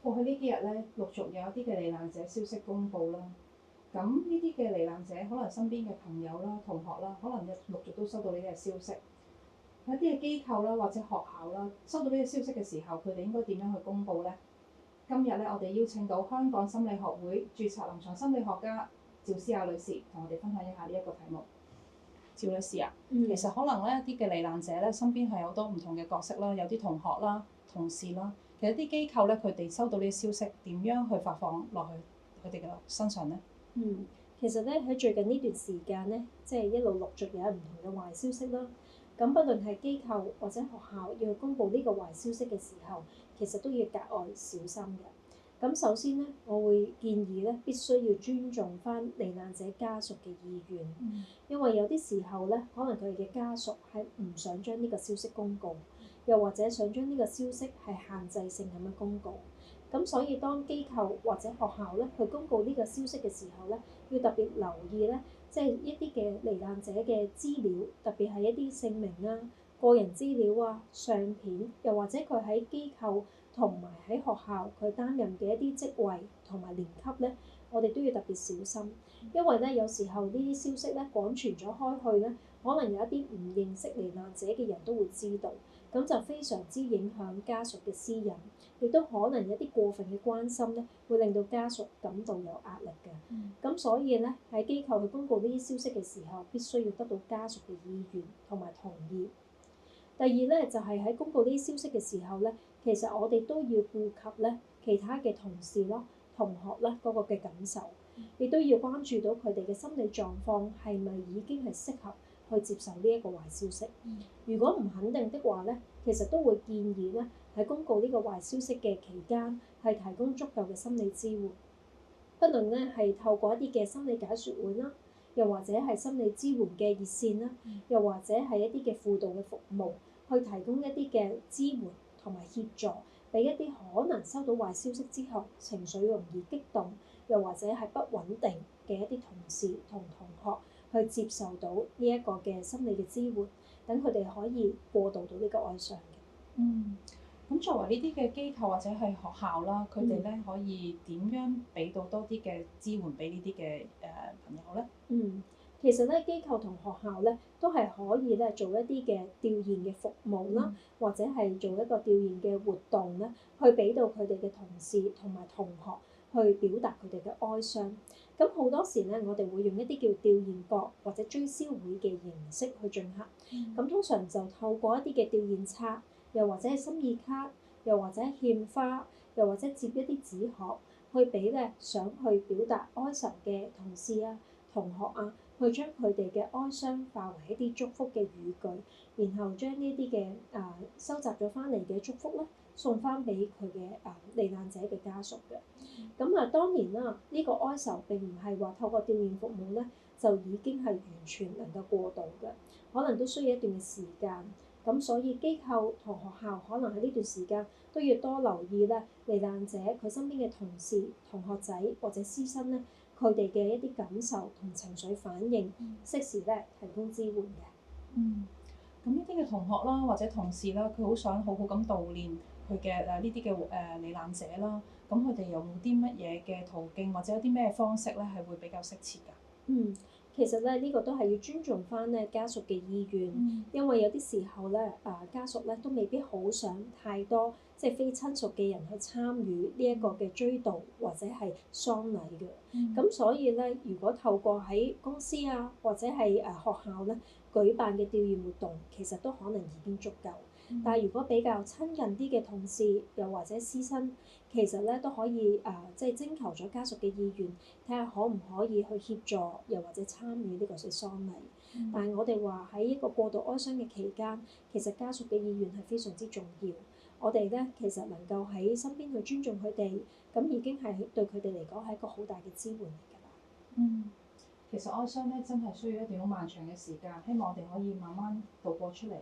過去呢幾日咧，陸續有一啲嘅罹難者消息公佈啦。咁呢啲嘅罹難者可能身邊嘅朋友啦、同學啦，可能陸續都收到呢啲嘅消息。有啲嘅機構啦或者學校啦，收到呢啲消息嘅時候，佢哋應該點樣去公佈呢？今日咧，我哋邀請到香港心理學會註冊臨床心理學家趙思雅女士，同我哋分享一下呢一個題目。趙女士啊，其實可能咧一啲嘅罹難者咧，身邊係有好多唔同嘅角色啦，有啲同學啦、同事啦。其實啲機構咧，佢哋收到呢啲消息，點樣去發放落去佢哋嘅身上咧？其實咧喺最近呢段時間咧，即係一路陸續有唔同嘅壞消息啦。咁不論係機構或者學校要去公佈呢個壞消息嘅時候，其實都要格外小心嘅。咁首先咧，我會建議咧必須要尊重翻罹難者家屬嘅意願，因為有啲時候咧，可能佢哋嘅家屬係唔想將呢個消息公告，又或者想將呢個消息係限制性咁樣公告。咁所以當機構或者學校咧去公佈呢個消息嘅時候咧，要特別留意咧，即係一啲嘅罹難者嘅資料，特別係一啲姓名啊、個人資料啊、相片，又或者佢喺機構同埋喺學校佢擔任嘅一啲職位同埋年級咧，我哋都要特別小心，因為咧有時候呢啲消息咧廣傳咗開去咧，可能有一啲唔認識罹難者嘅人都會知道，咁就非常之影響家屬嘅私隱，亦都可能有啲過分嘅關心咧，會令到家屬感到有壓力嘅。咁所以咧喺機構去公佈呢啲消息嘅時候，必須要得到家屬嘅意願同埋同意。第二咧就係喺公佈呢啲消息嘅時候咧，其實我哋都要顧及咧其他嘅同事咯、同學咧嗰個嘅感受，亦都要關注到佢哋嘅心理狀況係咪已經係適合去接受呢一個壞消息。如果唔肯定的話咧，其實都會建議咧喺公告呢個壞消息嘅期間係提供足夠嘅心理支援，不論咧係透過一啲嘅心理解説會啦，又或者係心理支援嘅熱線啦，又或者係一啲嘅輔導嘅服務，去提供一啲嘅支援同埋協助，俾一啲可能收到壞消息之後情緒容易激動，又或者係不穩定嘅一啲同事同同學去接受到呢一個嘅心理嘅支援，等佢哋可以過渡到呢個哀傷嘅。咁作為呢啲嘅機構或者係學校啦，佢哋咧可以點樣俾到多啲嘅支援俾呢啲嘅朋友咧？其實咧機構同學校咧都係可以咧做一啲嘅調研嘅服務啦，或者係做一個調研嘅活動咧，去俾到佢哋嘅同事同埋同學去表達佢哋嘅哀傷。咁好多時咧，我哋會用一啲叫調研角或者追思會嘅形式去進行。咁通常就透過一啲嘅調研冊，又或者係心意卡，又或者係獻花，又或者接一啲紙盒，去俾咧想去表達哀愁嘅同事啊、同學啊，去將佢哋嘅哀傷化為一啲祝福嘅語句，然後將呢啲嘅收集咗翻嚟嘅祝福咧，送翻俾佢嘅罹難者嘅家屬嘅。咁當然啦，呢個哀愁並唔係話透過調研服務咧，就已經係完全能夠過渡嘅，可能都需要一段嘅時間。咁所以機構同學校可能喺呢段時間都要多留意咧，罹難者佢身邊嘅同事、同學仔或者師生咧，佢哋嘅一啲感受同情緒反應，適時咧提供支援嘅。咁呢啲嘅同學啦或者同事啦，佢好想好好咁悼念佢嘅呢啲嘅罹難者啦，咁佢哋有冇啲乜嘢嘅途徑或者有啲咩方式咧係會比較適切㗎？其實咧呢個都係要尊重翻咧家屬嘅意願，因為有啲時候咧家屬咧都未必好想太多即係非親屬嘅人去參與呢一個嘅追悼或者係喪禮嘅。咁所以咧，如果透過喺公司啊或者係學校咧舉辦嘅調研活動，其實都可能已經足夠。但係如果比較親近啲嘅同事又或者師生，其實咧都可以即係徵求咗家屬嘅意願，睇下可唔可以去協助又或者參與呢個嘅喪禮。但係我哋話喺一個過度哀傷嘅期間，其實家屬嘅意願係非常之重要。我哋咧其實能夠喺身邊去尊重佢哋，咁已經係對佢哋嚟講係一個好大嘅支援嚟㗎啦。其實哀傷咧真係需要一段好漫長嘅時間，希望我哋可以慢慢度過出嚟。